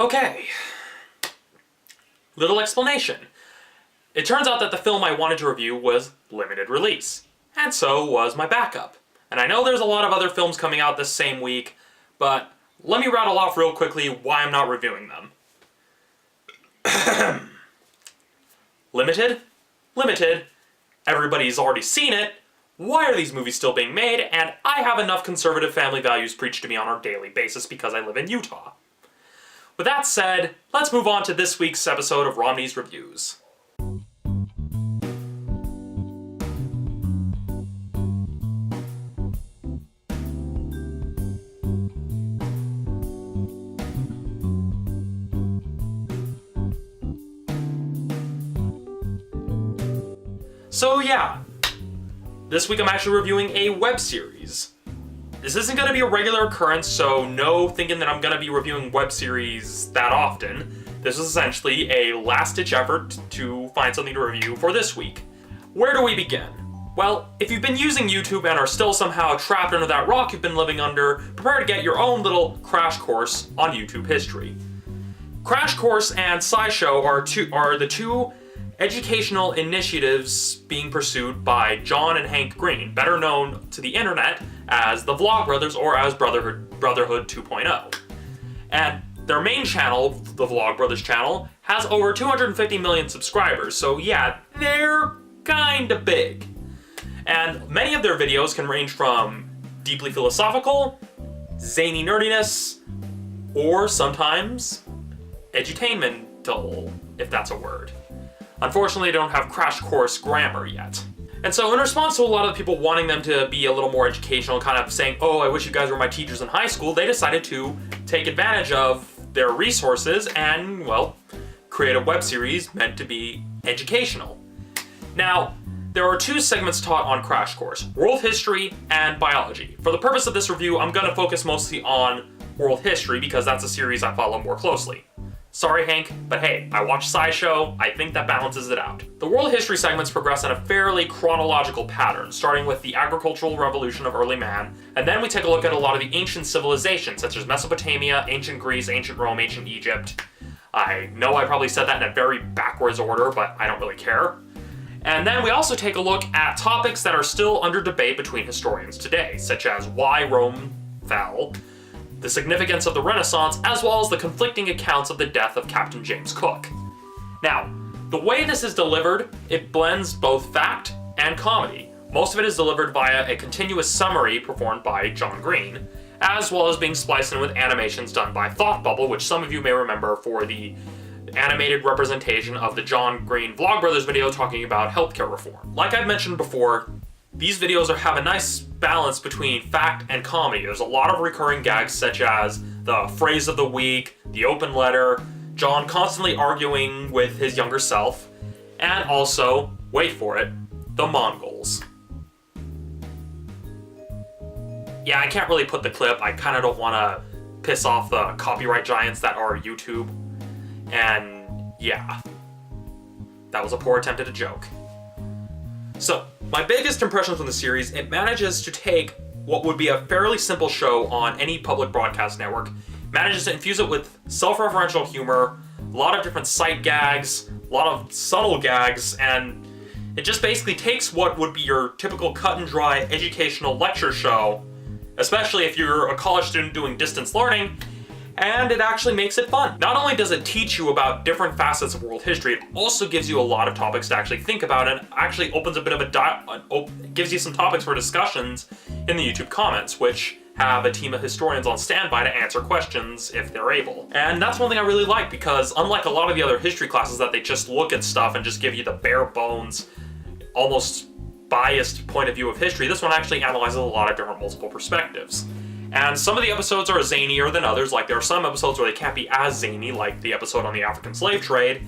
Okay. Little explanation. It turns out that the film I wanted to review was limited release, and so was my backup. And I know there's a lot of other films coming out this same week, but let me rattle off real quickly why I'm not reviewing them. Limited? Limited. Everybody's already seen it. Why are these movies still being made? And I have enough conservative family values preached to me on a daily basis because I live in Utah. With that said, let's move on to this week's episode of Romney's Reviews. So yeah, this week I'm actually reviewing a web series. This isn't going to be a regular occurrence, so no thinking that I'm going to be reviewing web series that often. This is essentially a last-ditch effort to find something to review for this week. Where do we begin? Well, if you've been using YouTube and are still somehow trapped under that rock you've been living under, prepare to get your own little crash course on YouTube history. Crash Course and SciShow are the two educational initiatives being pursued by John and Hank Green, better known to the internet as the Vlogbrothers or as Brotherhood 2.0. And their main channel, the Vlogbrothers channel, has over 250 million subscribers, so yeah, they're kinda big. And many of their videos can range from deeply philosophical, zany nerdiness, or sometimes edutainmental, if that's a word. Unfortunately, they don't have crash course grammar yet. And so in response to a lot of people wanting them to be a little more educational, kind of saying, oh, I wish you guys were my teachers in high school, they decided to take advantage of their resources and, well, create a web series meant to be educational. Now, there are two segments taught on Crash Course, World History and Biology. For the purpose of this review, I'm going to focus mostly on World History because that's a series I follow more closely. Sorry, Hank, but hey, I watch SciShow, I think that balances it out. The world history segments progress in a fairly chronological pattern, starting with the agricultural revolution of early man, and then we take a look at a lot of the ancient civilizations, such as Mesopotamia, ancient Greece, ancient Rome, ancient Egypt. I know I probably said that in a very backwards order, but I don't really care. And then we also take a look at topics that are still under debate between historians today, such as why Rome fell, the significance of the Renaissance, as well as the conflicting accounts of the death of Captain James Cook. Now, the way this is delivered, it blends both fact and comedy. Most of it is delivered via a continuous summary performed by John Green, as well as being spliced in with animations done by Thought Bubble, which some of you may remember for the animated representation of the John Green Vlogbrothers video talking about healthcare reform. Like I've mentioned before, these videos have a nice balance between fact and comedy. There's a lot of recurring gags such as the phrase of the week, the open letter, John constantly arguing with his younger self, and also, wait for it, the Mongols. Yeah, I can't really put the clip. I kind of don't want to piss off the copyright giants that are YouTube. And yeah, that was a poor attempt at a joke. So, my biggest impressions from the series, it manages to take what would be a fairly simple show on any public broadcast network, manages to infuse it with self-referential humor, a lot of different sight gags, a lot of subtle gags, and it just basically takes what would be your typical cut and dry educational lecture show, especially if you're a college student doing distance learning, and it actually makes it fun. Not only does it teach you about different facets of world history, it also gives you a lot of topics to actually think about and actually opens a bit of a gives you some topics for discussions in the YouTube comments, which have a team of historians on standby to answer questions if they're able. And that's one thing I really like because unlike a lot of the other history classes that they just look at stuff and just give you the bare bones, almost biased point of view of history, this one actually analyzes a lot of different multiple perspectives. And some of the episodes are zanier than others, like there are some episodes where they can't be as zany, like the episode on the African slave trade,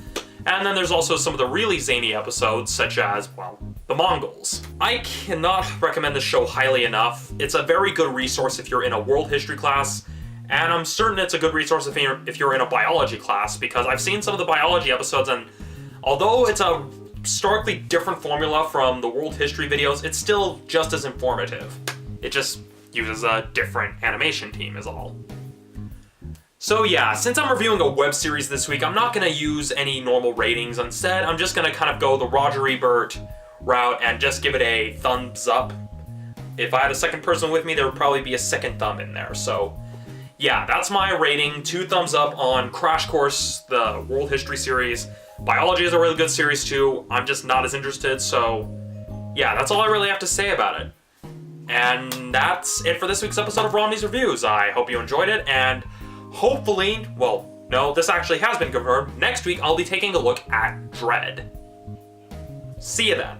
and then there's also some of the really zany episodes, such as, well, the Mongols. I cannot recommend this show highly enough. It's a very good resource if you're in a world history class, and I'm certain it's a good resource if you're in a biology class, because I've seen some of the biology episodes, and although it's a starkly different formula from the world history videos, it's still just as informative. It just uses a different animation team is all. So yeah, since I'm reviewing a web series this week, I'm not going to use any normal ratings. Instead, I'm just going to kind of go the Roger Ebert route and just give it a thumbs up. If I had a second person with me, there would probably be a second thumb in there. So yeah, that's my rating. 2 thumbs up on Crash Course, the world history series. Biology is a really good series too. I'm just not as interested, so yeah, that's all I really have to say about it. And that's it for this week's episode of Romney's Reviews. I hope you enjoyed it, and hopefully, well, no, this actually has been confirmed. Next week, I'll be taking a look at Dread. See you then.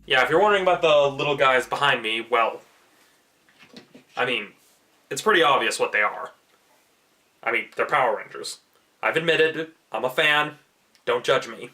Yeah, if you're wondering about the little guys behind me, well, I mean, it's pretty obvious what they are. I mean, they're Power Rangers. I've admitted, I'm a fan. Don't judge me.